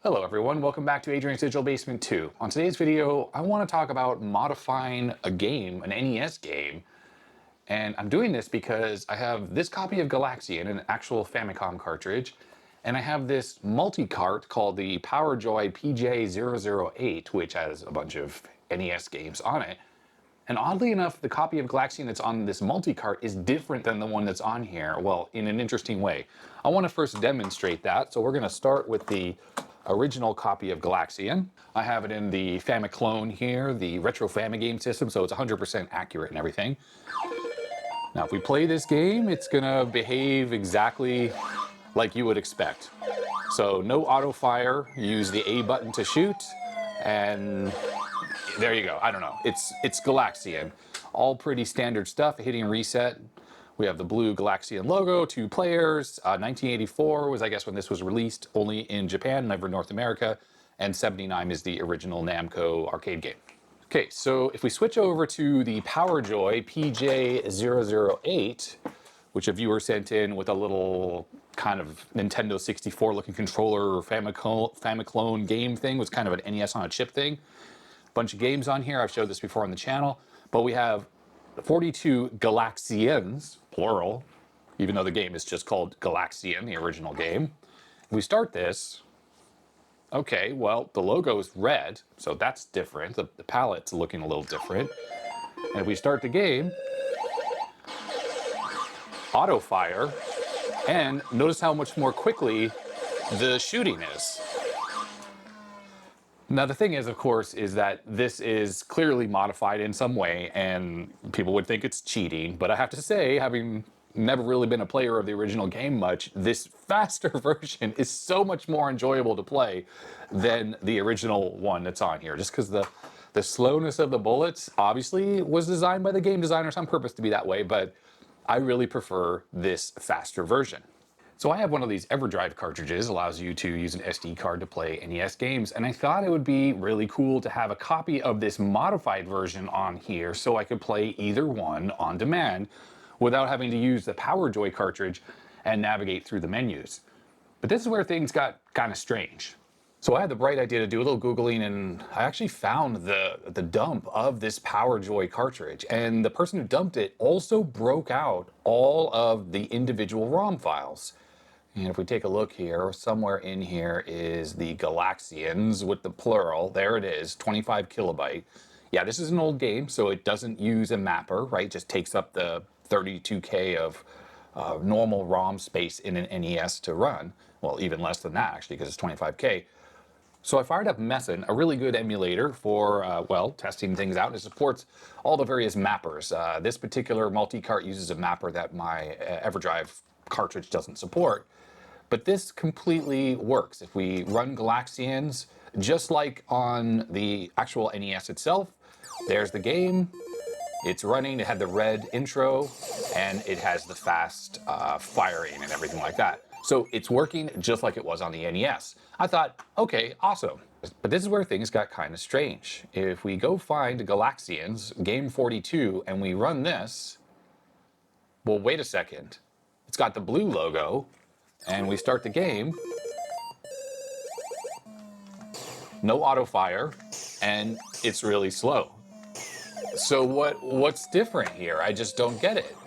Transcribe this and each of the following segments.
Hello everyone, welcome back to Adrian's Digital Basement 2. On today's video, I want to talk about modifying a game, an NES game, and I'm doing this because I have this copy of Galaxian, an actual Famicom cartridge, and I have this multi-cart called the PowerJoy PJ008, which has a bunch of NES games on it. And oddly enough, the copy of Galaxian that's on this multi-cart is different than the one that's on here, well, in an interesting way. I want to first demonstrate that, so we're going to start with the original copy of Galaxian. I have it in the Famiclone here, the retro Famigame system, so it's 100% accurate and everything. Now, if we play this game, it's gonna behave exactly like you would expect. So no auto fire, use the A button to shoot, and there you go. I don't know, it's Galaxian. All pretty standard stuff, hitting reset. We have the blue Galaxian logo, 2 players. 1984 was, I guess, when this was released, only in Japan, never North America. And 79 is the original Namco arcade game. Okay, so if we switch over to the PowerJoy PJ008, which a viewer sent in with a little kind of Nintendo 64 looking controller or Famiclone game thing, was kind of an NES on a chip thing. Bunch of games on here, I've showed this before on the channel, but we have 42 Galaxians, plural, even though the game is just called Galaxian, the original game. If we start this, okay, well, the logo is red, so that's different. The palette's looking a little different. And if we start the game, auto fire, and notice how much more quickly the shooting is. Now, the thing is, of course, is that this is clearly modified in some way, and people would think it's cheating. But I have to say, having never really been a player of the original game much, this faster version is so much more enjoyable to play than the original one that's on here. Just because the slowness of the bullets obviously was designed by the game designers on purpose to be that way, but I really prefer this faster version. So I have one of these EverDrive cartridges, allows you to use an SD card to play NES games, and I thought it would be really cool to have a copy of this modified version on here so I could play either one on demand without having to use the PowerJoy cartridge and navigate through the menus. But this is where things got kind of strange. So I had the bright idea to do a little Googling, and I actually found the dump of this PowerJoy cartridge. And the person who dumped it also broke out all of the individual ROM files. And if we take a look here, somewhere in here is the Galaxians with the plural. There it is, 25 kilobyte. Yeah, this is an old game, so it doesn't use a mapper, right? It just takes up the 32K of normal ROM space in an NES to run. Well, even less than that, actually, because it's 25K. So I fired up Messen, a really good emulator for, well, testing things out. It supports all the various mappers. This particular multi-cart uses a mapper that my EverDrive cartridge doesn't support. But this completely works. If we run Galaxians, just like on the actual NES itself, there's the game. It's running, it had the red intro, and it has the fast firing and everything like that. So it's working just like it was on the NES. I thought, okay, awesome. But this is where things got kind of strange. If we go find Galaxians, game 42, and we run this, well, wait a second. It's got the blue logo, and we start the game, no auto fire, and it's really slow. So what's different here? I just don't get it.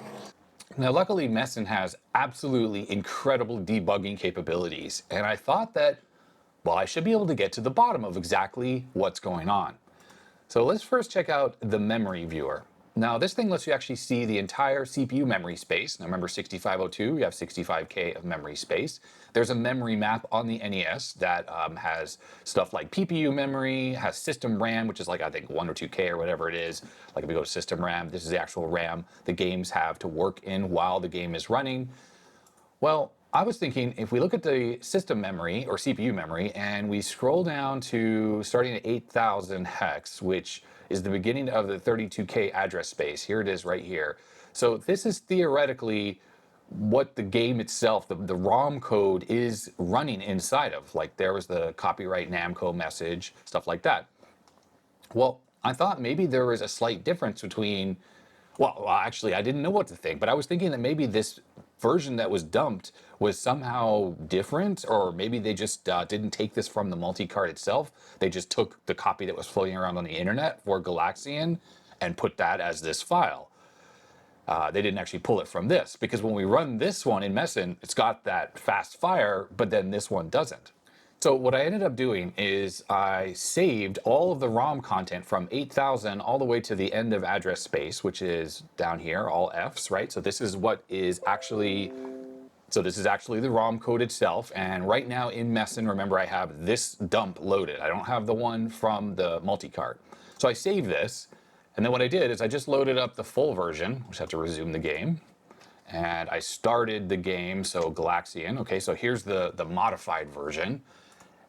Now, luckily, Messen has absolutely incredible debugging capabilities, and I thought that, well, I should be able to get to the bottom of exactly what's going on. So let's first check out the memory viewer. Now, this thing lets you actually see the entire CPU memory space. Now, remember 6502, you have 65K of memory space. There's a memory map on the NES that has stuff like PPU memory, has system RAM, which is like, I think, 1 or 2K or whatever it is. Like if we go to system RAM, this is the actual RAM the games have to work in while the game is running. Well, I was thinking if we look at the system memory or CPU memory and we scroll down to starting at 8000 hex, which is the beginning of the 32K address space. Here it is right here. So this is theoretically what the game itself, the ROM code is running inside of. Like there was the copyright Namco message, stuff like that. Well, I thought maybe there was a slight difference between, well, actually I didn't know what to think, but I was thinking that maybe this version that was dumped was somehow different, or maybe they just didn't take this from the multicart itself. They just took the copy that was floating around on the internet for Galaxian and put that as this file. They didn't actually pull it from this, because when we run this one in Messen, it's got that fast fire, but then this one doesn't. So what I ended up doing is I saved all of the ROM content from 8000 all the way to the end of address space, which is down here, all Fs, right? So this is what is actually, so this is actually the ROM code itself. And right now in Messen, remember I have this dump loaded. I don't have the one from the multicart. So I saved this. And then what I did is I just loaded up the full version, which I have to resume the game. And I started the game, so Galaxian. Okay, so here's the modified version.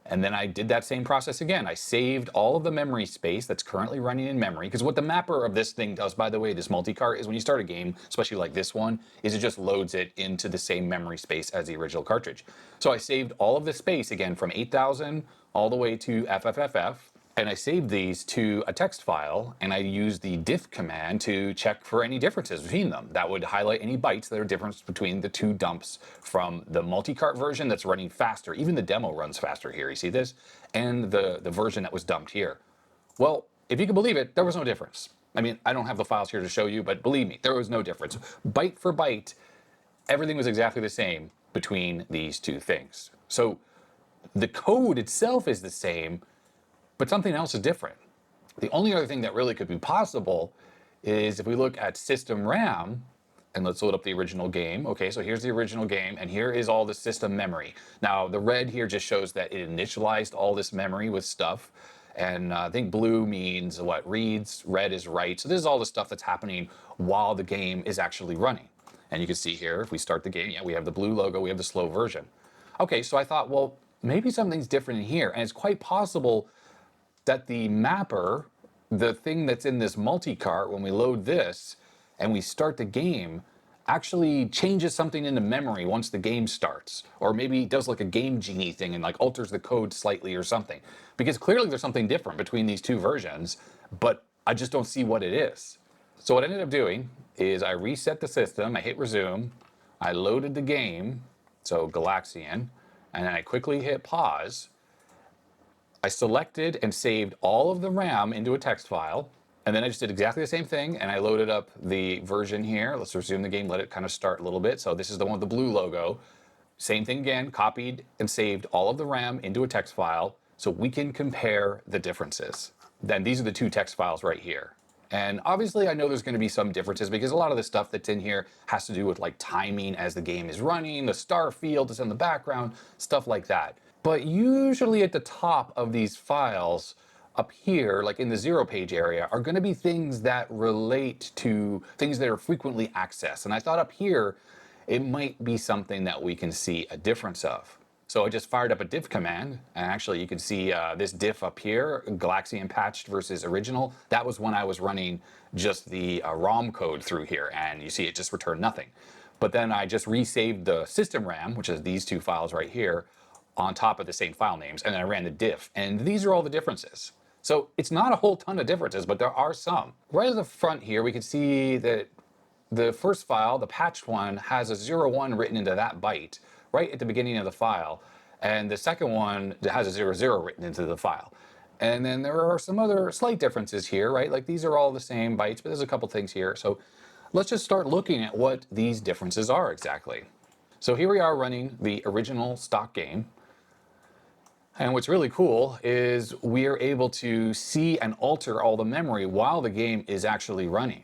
And then I did that same process again. I saved all of the memory space that's currently running in memory, because what the mapper of this thing does, by the way, this multicart, is when you start a game, especially like this one, is it just loads it into the same memory space as the original cartridge. So I saved all of the space again from 8000 all the way to FFFF, and I saved these to a text file, and I used the diff command to check for any differences between them. That would highlight any bytes that are different between the two dumps from the multicart version that's running faster. Even the demo runs faster here, you see this? And the version that was dumped here. Well, if you can believe it, there was no difference. I mean, I don't have the files here to show you, but believe me, there was no difference. Byte for byte, everything was exactly the same between these two things. So the code itself is the same, but something else is different. The only other thing that really could be possible is if we look at system RAM, and let's load up the original game. Okay, so here's the original game, and here is all the system memory. Now, the red here just shows that it initialized all this memory with stuff, and I think blue means what? Reads, red is write. So this is all the stuff that's happening while the game is actually running. And you can see here, if we start the game, yeah, we have the blue logo, we have the slow version. Okay, so I thought, well, maybe something's different in here, and it's quite possible that the mapper, the thing that's in this multicart, when we load this and we start the game, actually changes something into memory once the game starts. Or maybe does like a Game Genie thing and like alters the code slightly or something. Because clearly there's something different between these two versions, but I just don't see what it is. So what I ended up doing is I reset the system, I hit resume, I loaded the game, so Galaxian, and then I quickly hit pause. I selected and saved all of the RAM into a text file, and then I just did exactly the same thing, and I loaded up the version here. Let's resume the game, let it kind of start a little bit. So this is the one with the blue logo. Same thing again, copied and saved all of the RAM into a text file so we can compare the differences. Then these are the two text files right here. And obviously I know there's going to be some differences because a lot of the stuff that's in here has to do with like timing as the game is running, the star field is in the background, stuff like that. But usually at the top of these files up here, like in the 0 page area, are going to be things that relate to things that are frequently accessed. And I thought up here, it might be something that we can see a difference of. So I just fired up a diff command, and actually you can see this diff up here, Galaxian patched versus original. That was when I was running just the ROM code through here, and you see it just returned nothing. But then I just resaved the system RAM, which is these two files right here, on top of the same file names, and then I ran the diff, and these are all the differences. So it's not a whole ton of differences, but there are some. Right at the front here, we can see that the first file, the patched one, has a 01 written into that byte right at the beginning of the file, and the second one has a 00 written into the file. And then there are some other slight differences here, right? Like these are all the same bytes, but there's a couple things here. So let's just start looking at what these differences are exactly. So here we are running the original stock game. And what's really cool is we are able to see and alter all the memory while the game is actually running.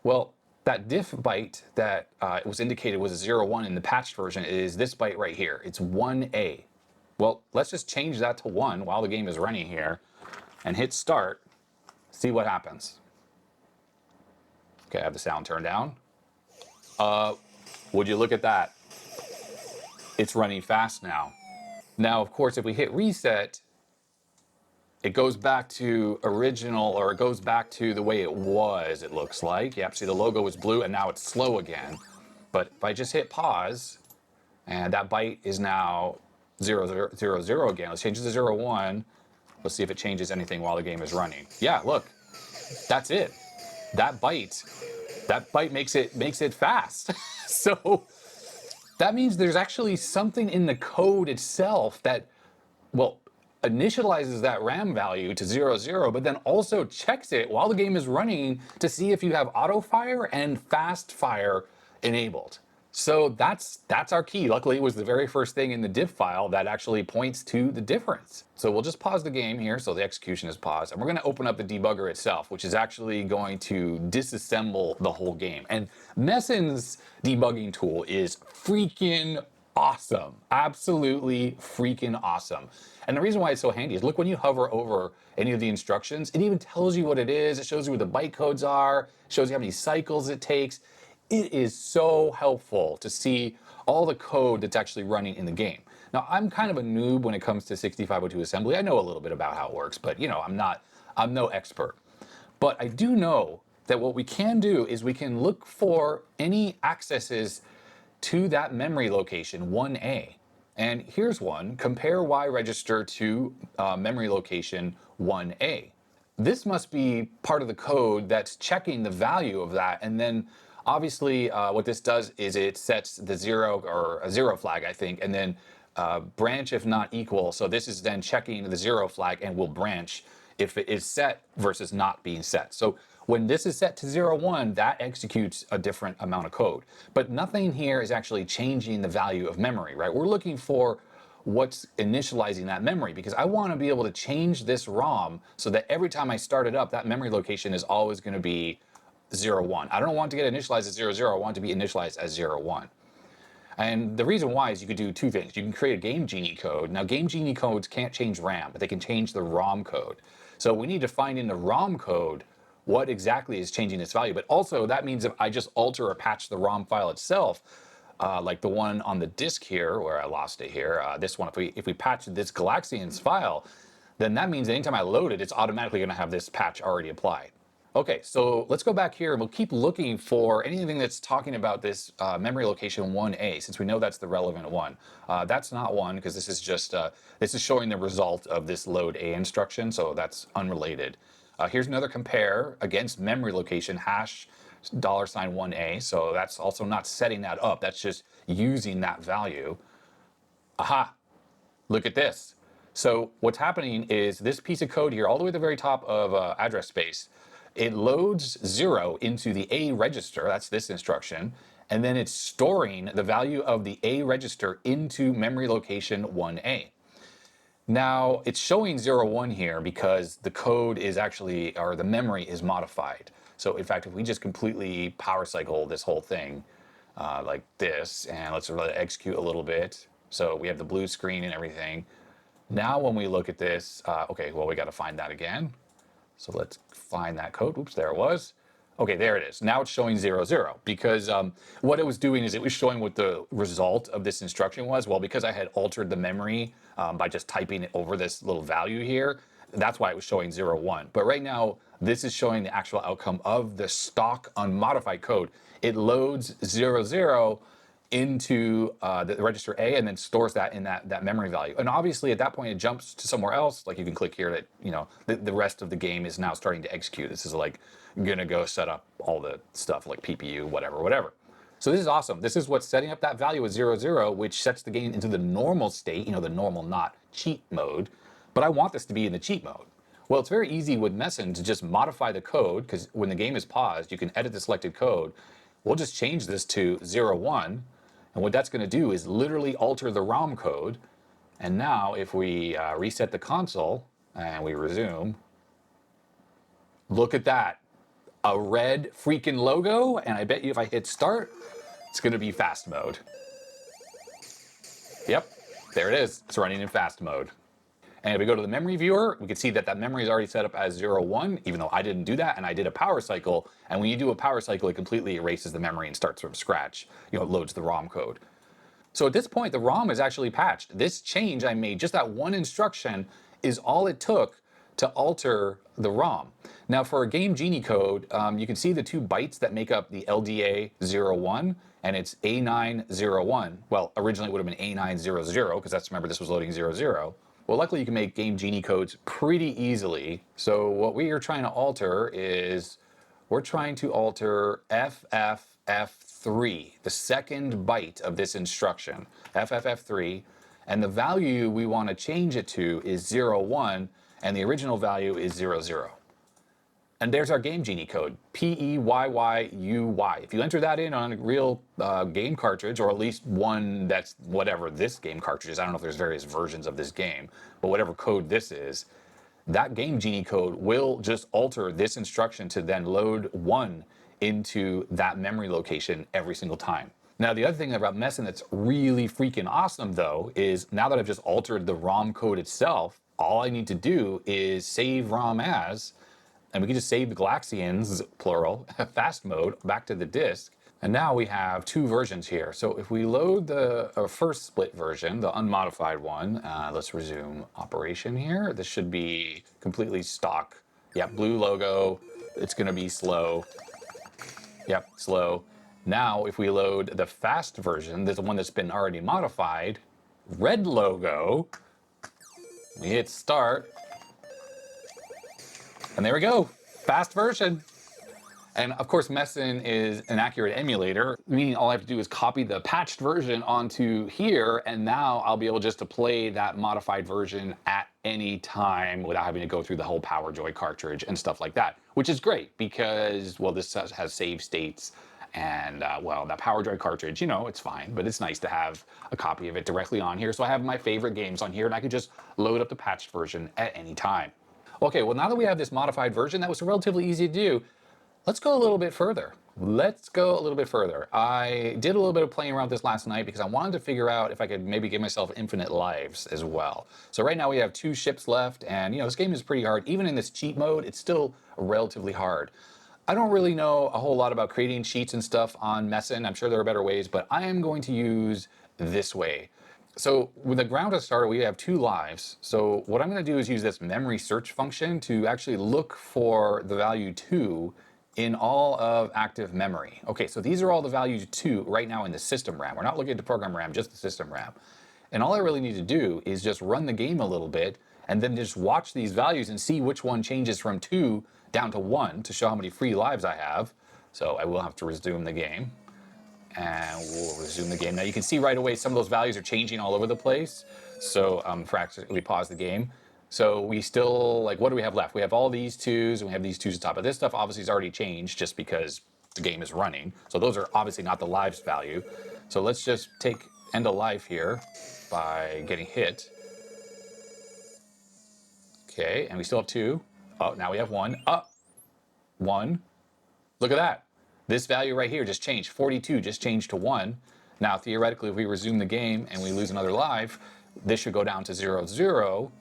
Well, that diff byte that was indicated was a 01 in the patched version is this byte right here. It's 1A. Well, let's just change that to 1 while the game is running here and hit start, see what happens. Okay, I have the sound turned down. Would you look at that? It's running fast now. Now, of course, if we hit reset, it goes back to original, or it goes back to the way it was, it looks like. Yep, see the logo was blue and now it's slow again. But if I just hit pause, and that byte is now 0000 again. Let's change it to 01. Let's see if it changes anything while the game is running. Yeah, look, that's it. That byte makes it fast. So that means there's actually something in the code itself that, well, initializes that RAM value to 0, 0, but then also checks it while the game is running to see if you have auto fire and fast fire enabled. So that's our key. Luckily, it was the very first thing in the diff file that actually points to the difference. So we'll just pause the game here, so the execution is paused, and we're going to open up the debugger itself, which is actually going to disassemble the whole game. And Messen's debugging tool is freaking awesome. Absolutely freaking awesome. And the reason why it's so handy is look, when you hover over any of the instructions, it even tells you what it is. It shows you what the bytecodes are, shows you how many cycles it takes. It is so helpful to see all the code that's actually running in the game. Now, I'm kind of a noob when it comes to 6502 assembly. I know a little bit about how it works, but you know, I'm no expert. But I do know that what we can do is we can look for any accesses to that memory location 1A. And here's one: compare Y register to memory location 1A. This must be part of the code that's checking the value of that, and then obviously what this does is it sets the 0 or a 0 flag, I think, and then branch if not equal. So this is then checking the 0 flag and will branch if it is set versus not being set. So when this is set to 0, 1, that executes a different amount of code. But nothing here is actually changing the value of memory, right? We're looking for what's initializing that memory, because I want to be able to change this ROM so that every time I start it up, that memory location is always going to be 0, 1. I don't want to get initialized as 0, 0. I want it to be initialized as 0, 1. And the reason why is you could do two things. You can create a Game Genie code. Now, Game Genie codes can't change RAM, but they can change the ROM code. So we need to find in the ROM code what exactly is changing its value. But also, that means if I just alter or patch the ROM file itself, like the one on the disk here, where I lost it here, this one, if we patch this Galaxian's file, then that means anytime I load it, it's automatically going to have this patch already applied. Okay, so let's go back here and we'll keep looking for anything that's talking about this memory location 1A, since we know that's the relevant one. That's not one, because this is just, this is showing the result of this load A instruction, so that's unrelated. Here's another compare against memory location hash $1A, so that's also not setting that up, that's just using that value. Aha, look at this. So what's happening is this piece of code here, all the way at the very top of address space, it loads 0 into the A register, that's this instruction, and then it's storing the value of the A register into memory location 1A. Now, it's showing 0, 1 here because the code is actually, or the memory is modified. So in fact, if we just completely power cycle this whole thing like this, and let's let it execute a little bit. So we have the blue screen and everything. Now when we look at this, okay, well, we got to find that again. So let's find that code. Oops, there it was. Okay, there it is. Now it's showing 0, 0, because what it was doing is it was showing what the result of this instruction was. Well, because I had altered the memory by just typing it over this little value here, that's why it was showing 0, 1. But right now, this is showing the actual outcome of the stock unmodified code. It loads 0, 0 into the register A and then stores that in that memory value. And obviously at that point it jumps to somewhere else. Like you can click here that, you know, the rest of the game is now starting to execute. This is like gonna go set up all the stuff like PPU, whatever. So this is awesome. This is what's setting up that value at 0, 0, which sets the game into the normal state, you know, the normal not cheat mode. But I want this to be in the cheat mode. Well, it's very easy with Messen to just modify the code, because when the game is paused, you can edit the selected code. We'll just change this to 0, 1. And what that's going to do is literally alter the ROM code. And now if we reset the console and we resume, look at that. A red freaking logo. And I bet you if I hit start, it's going to be fast mode. Yep, there it is. It's running in fast mode. And if we go to the memory viewer, we can see that that memory is already set up as 0, 1, even though I didn't do that, and I did a power cycle. And when you do a power cycle, it completely erases the memory and starts from scratch. You know, it loads the ROM code. So at this point, the ROM is actually patched. This change I made, just that one instruction, is all it took to alter the ROM. Now for a Game Genie code, you can see the 2 bytes that make up the LDA 01, and it's A901. Well, originally it would have been A900, because that's, remember, this was loading 00. Well, luckily you can make Game Genie codes pretty easily. So what we are trying to alter is, we're trying to alter FF FFF3, the second byte of this instruction, FFF3, and the value we want to change it to is 0, 1, and the original value is 0, 0. And there's our Game Genie code, P-E-Y-Y-U-Y. If you enter that in on a real game cartridge, or at least one that's whatever this game cartridge is, I don't know if there's various versions of this game, but whatever code this is, that Game Genie code will just alter this instruction to then load 1 into that memory location every single time. Now, the other thing about Messen that's really freaking awesome, though, is now that I've just altered the ROM code itself, all I need to do is save ROM as, and we can just save the Galaxians, plural, fast mode back to the disk. And now we have two versions here. So if we load the first split version, the unmodified one, let's resume operation here. This should be completely stock. Yep, blue logo. It's going to be slow. Yep, slow. Now, if we load the fast version, there's the one that's been already modified, red logo. We hit start. And there we go, fast version. And of course, Messen is an accurate emulator, meaning all I have to do is copy the patched version onto here, and now I'll be able just to play that modified version at any time without having to go through the whole PowerJoy cartridge and stuff like that, which is great because, well, this has save states, and well, that PowerJoy cartridge, you know, it's fine, but it's nice to have a copy of it directly on here. So I have my favorite games on here, and I can just load up the patched version at any time. Okay, well, now that we have this modified version, that was relatively easy to do. Let's go a little bit further. I did a little bit of playing around with this last night because I wanted to figure out if I could maybe give myself infinite lives as well. So right now we have 2 ships left, and you know, this game is pretty hard. Even in this cheat mode, it's still relatively hard. I don't really know a whole lot about creating cheats and stuff on Messen. I'm sure there are better ways, but I am going to use this way. So with the ground to start, we have 2 lives. So what I'm going to do is use this memory search function to actually look for the value 2 in all of active memory. Okay, so these are all the values 2 right now in the system RAM. We're not looking at the program RAM, just the system RAM. And all I really need to do is just run the game a little bit and then just watch these values and see which one changes from 2 down to 1 to show how many free lives I have. So I will have to resume the game. And we'll resume the game. Now you can see right away some of those values are changing all over the place. So we pause the game. So we still, like, what do we have left? We have all these 2s, and we have these 2s on top. But this stuff obviously has already changed just because the game is running. So those are obviously not the lives value. So let's just take end of life here by getting hit. Okay, and we still have 2. Oh, now we have 1. Up, 1. Look at that. This value right here just changed. 42 just changed to 1. Now, theoretically, if we resume the game and we lose another life, this should go down to 0, 0.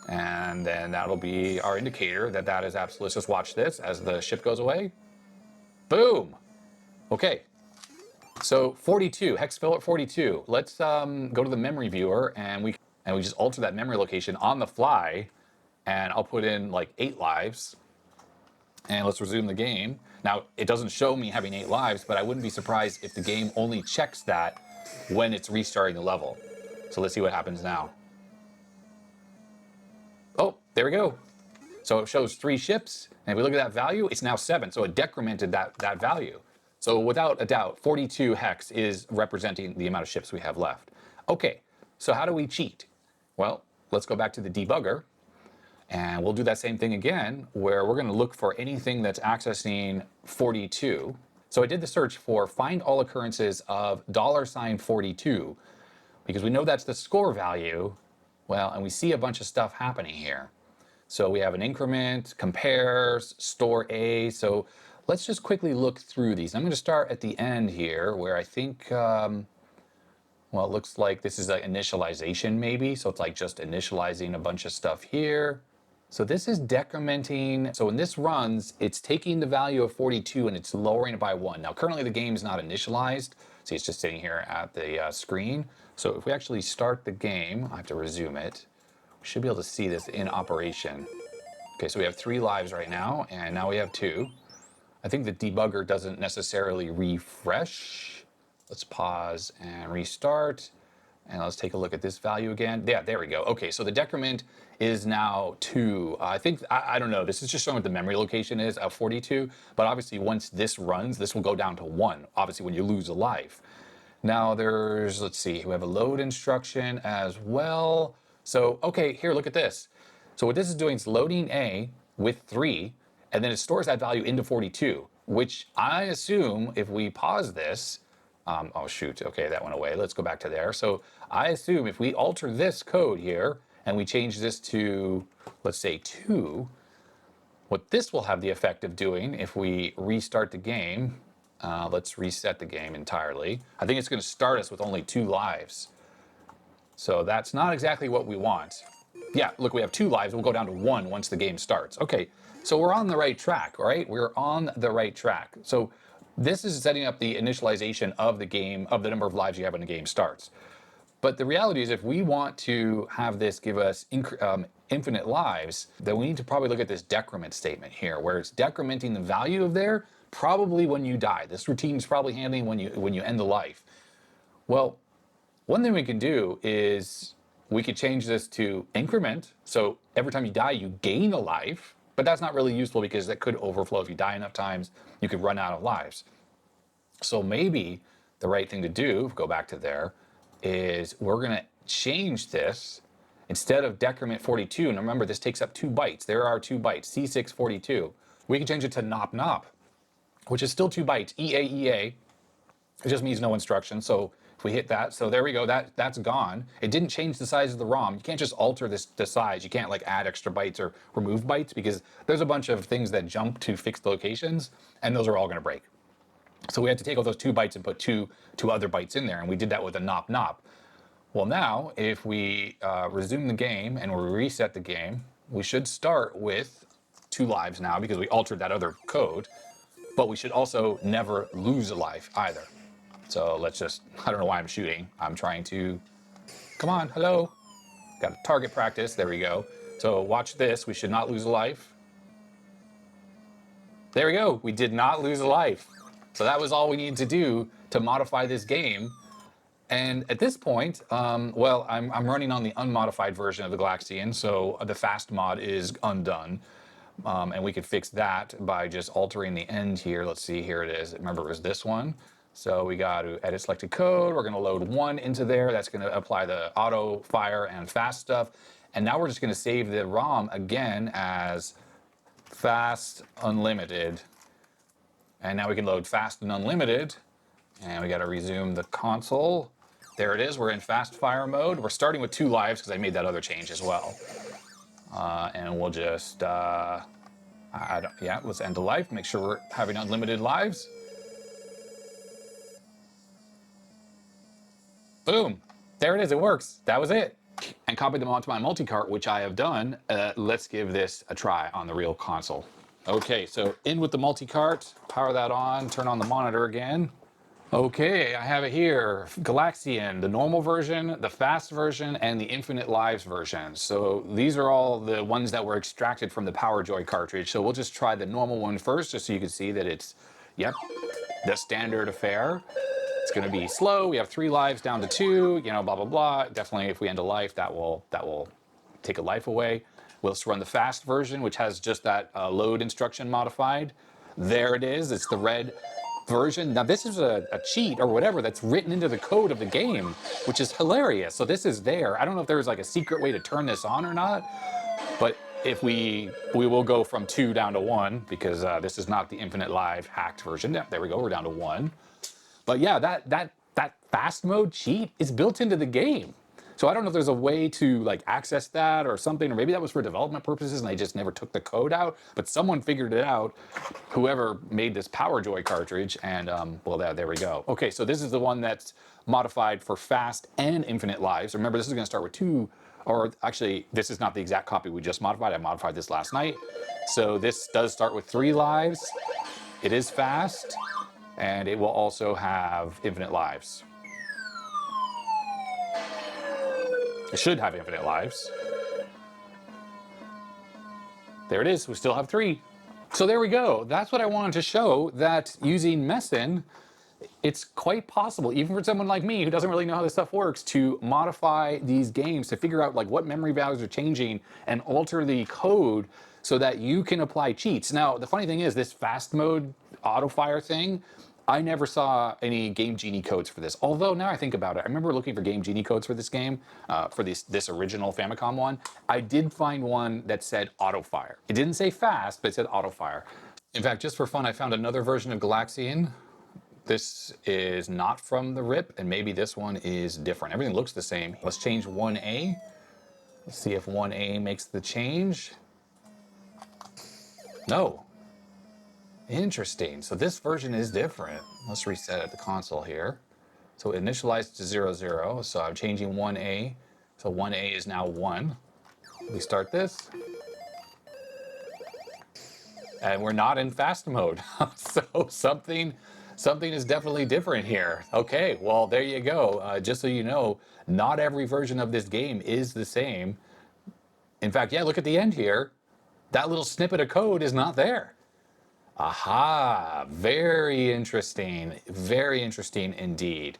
And then that'll be our indicator that that is absolute. Let's just watch this as the ship goes away. Boom. Okay. So 42, hex fillet 42. Let's go to the memory viewer and we just alter that memory location on the fly. And I'll put in like 8 lives. And let's resume the game. Now, it doesn't show me having 8 lives, but I wouldn't be surprised if the game only checks that when it's restarting the level. So let's see what happens now. Oh, there we go. So it shows 3 ships, and if we look at that value, it's now 7. So it decremented that value. So without a doubt, 42 hex is representing the amount of ships we have left. Okay, so how do we cheat? Well, let's go back to the debugger. And we'll do that same thing again, where we're going to look for anything that's accessing 42. So I did the search for find all occurrences of $42, because we know that's the score value. Well, and we see a bunch of stuff happening here. So we have an increment, compares, store A. So let's just quickly look through these. I'm going to start at the end here, where I think, well, it looks like this is like initialization maybe. So it's like just initializing a bunch of stuff here. So this is decrementing. So when this runs, it's taking the value of 42 and it's lowering it by 1. Now, currently the game is not initialized. See, it's just sitting here at the screen. So if we actually start the game, I have to resume it. We should be able to see this in operation. Okay, so we have 3 lives right now, and now we have 2. I think the debugger doesn't necessarily refresh. Let's pause and restart. And let's take a look at this value again. Yeah, there we go. Okay, so the decrement is now 2. I think, I don't know, this is just showing what the memory location is of 42, but obviously once this runs, this will go down to 1, obviously when you lose a life. Now there's, let's see, we have a load instruction as well. So, okay, here, look at this. So what this is doing is loading A with 3, and then it stores that value into 42, which I assume if we pause this, oh shoot, okay, that went away. Let's go back to there. So I assume if we alter this code here and we change this to, let's say 2, what this will have the effect of doing if we restart the game, let's reset the game entirely. I think it's going to start us with only 2 lives. So that's not exactly what we want. Yeah, look, we have 2 lives. We'll go down to 1 once the game starts. Okay, so we're on the right track, right? We're on the right track. So this is setting up the initialization of the game, of the number of lives you have when the game starts. But the reality is if we want to have this give us infinite lives, then we need to probably look at this decrement statement here, where it's decrementing the value of there probably when you die. This routine is probably handling when you end the life. Well, one thing we can do is we could change this to increment. So every time you die, you gain a life, but that's not really useful because that could overflow. If you die enough times, you could run out of lives. So maybe the right thing to do, go back to there, is we're going to change this instead of decrement 42. And remember, this takes up 2 bytes. There are 2 bytes, C642. We can change it to nop nop, which is still 2 bytes, EA. It just means no instruction. So if we hit that, so there we go, that's gone. It didn't change the size of the ROM. You can't just alter the size. You can't like add extra bytes or remove bytes because there's a bunch of things that jump to fixed locations and those are all going to break. So we had to take all those 2 bytes and put two other bytes in there, and we did that with a nop nop. Well, now if we resume the game and we reset the game, we should start with 2 lives now because we altered that other code, but we should also never lose a life either. So let's just, I don't know why I'm shooting. I'm trying to, come on, hello. Got a target practice, there we go. So watch this, we should not lose a life. There we go, we did not lose a life. So that was all we needed to do to modify this game. And at this point, well, I'm running on the unmodified version of the Galaxian, so the fast mod is undone. And we could fix that by just altering the end here. Let's see, here it is. Remember, it was this one. So we got to edit selected code. We're going to load 1 into there. That's going to apply the auto, fire, and fast stuff. And now we're just going to save the ROM again as fast unlimited. And now we can load fast and unlimited. And we got to resume the console. There it is. We're in fast fire mode. We're starting with 2 lives because I made that other change as well. And we'll just, yeah, let's end the life. Make sure we're having unlimited lives. Boom. There it is. It works. That was it. And copied them onto my multicart, which I have done. Let's give this a try on the real console. Okay, so in with the multicart, power that on, turn on the monitor again. Okay, I have it here. Galaxian, the normal version, the fast version, and the infinite lives version. So these are all the ones that were extracted from the PowerJoy cartridge. So we'll just try the normal one first, just so you can see that it's, yep, the standard affair. It's gonna be slow. We have 3 lives down to 2, you know, blah, blah, blah. Definitely if we end a life, that will take a life away. We'll just run the fast version, which has just that load instruction modified. There it is, it's the red version. Now this is a cheat or whatever that's written into the code of the game, which is hilarious. So this is there. I don't know if there's like a secret way to turn this on or not, but if we will go from 2 down to 1 because this is not the infinite live hacked version. Yeah, there we go, we're down to 1. But yeah, that fast mode cheat is built into the game. So I don't know if there's a way to like access that or something, or maybe that was for development purposes and they just never took the code out, but someone figured it out, whoever made this PowerJoy cartridge, and well, there we go. Okay, so this is the one that's modified for fast and infinite lives. Remember, this is gonna start with 2, or actually, this is not the exact copy we just modified. I modified this last night. So this does start with 3 lives. It is fast, and it will also have infinite lives. It should have infinite lives. There it is, we still have 3. So there we go. That's what I wanted to show, that using Messen, it's quite possible, even for someone like me who doesn't really know how this stuff works, to modify these games to figure out like what memory values are changing and alter the code so that you can apply cheats. Now, the funny thing is, this fast mode auto fire thing, I never saw any Game Genie codes for this. Although now I think about it, I remember looking for Game Genie codes for this game, for this original Famicom one. I did find one that said auto fire. It didn't say fast, but it said auto fire. In fact, just for fun, I found another version of Galaxian. This is not from the RIP, and maybe this one is different. Everything looks the same. Let's change 1A. Let's see if 1A makes the change. No. Interesting. So this version is different. Let's reset at the console here. So initialize to 0, 0. So I'm changing 1A. So 1A is now 1. We start this. And we're not in fast mode. So something is definitely different here. Okay, well, there you go. Just so you know, not every version of this game is the same. In fact, yeah, look at the end here. That little snippet of code is not there. Aha, very interesting indeed.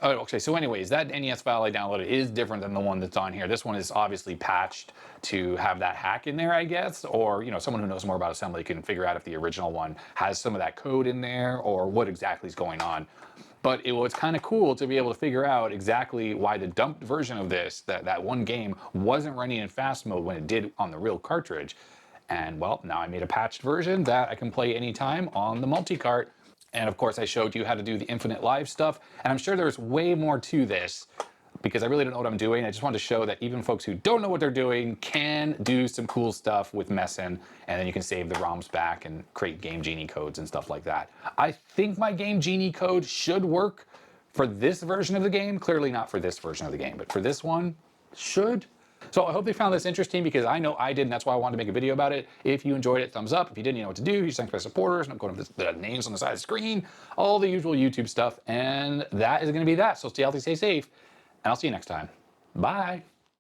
Oh, okay, so anyways, that NES file I downloaded is different than the one that's on here. This one is obviously patched to have that hack in there, I guess, or someone who knows more about assembly can figure out if the original one has some of that code in there or what exactly is going on. But it was kind of cool to be able to figure out exactly why the dumped version of this, that one game, wasn't running in fast mode when it did on the real cartridge. And well, now I made a patched version that I can play anytime on the multicart. And of course, I showed you how to do the infinite live stuff. And I'm sure there's way more to this because I really don't know what I'm doing. I just wanted to show that even folks who don't know what they're doing can do some cool stuff with Messen. And then you can save the ROMs back and create Game Genie codes and stuff like that. I think my Game Genie code should work for this version of the game. Clearly not for this version of the game, but for this one, should. So I hope they found this interesting because I know I did, and that's why I wanted to make a video about it. If you enjoyed it, thumbs up. If you didn't, you know what to do. You thanks my supporters, and I'm going to the names on the side of the screen, all the usual YouTube stuff. And that is going to be that. So stay healthy, stay safe, and I'll see you next time. Bye.